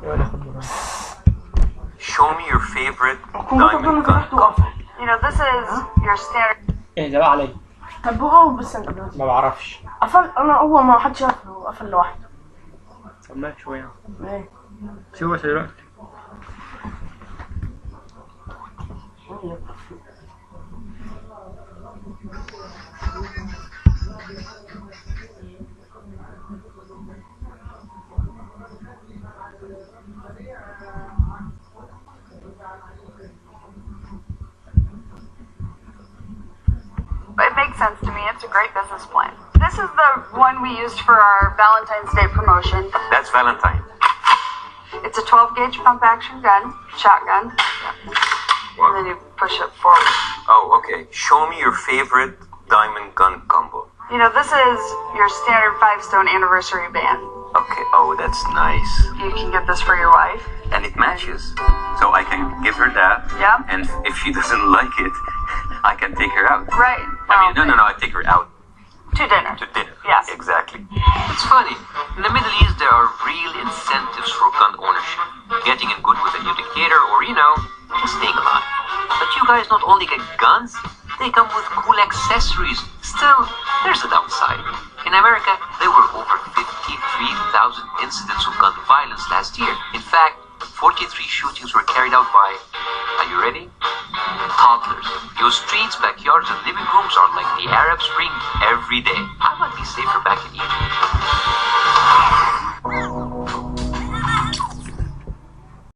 ولا خد مرة. Show me your favorite diamond gun. You know, this is your standard. ايه ده بقى علي؟ طب هو بس انت دلوقتي ما بعرفش. قفل. انا اول ما حد شافه هو قفل لوحده. طب ماشي شوية. ايه سيبه دلوقتي. It makes sense to me. It's a great business plan. This is the one we used for our Valentine's Day promotion. That's Valentine. It's a 12-gauge pump-action gun, shotgun, and then you push it forward. Oh, okay. Show me your favorite diamond gun combo. You know, this is your standard 5-stone anniversary band. Okay. Oh, that's nice. You can get this for your wife. And it matches. So I can give her that. Yep. And if she doesn't like it, I can take her out. Right. I mean, no, I take her out To dinner. to dinner. Yes. Exactly. It's funny. In the Middle East, there are real incentives for gun ownership. Getting in good with a new dictator or, just staying alive. But you guys not only get guns, they come with cool accessories. Still, there's a downside. In America, there were over 53,000 incidents of gun violence last year. In fact, 43 shootings were carried out by, are you ready? Toddlers. Your streets, backyards, and living rooms are like the Arab Spring every day. I might be safer back in Egypt.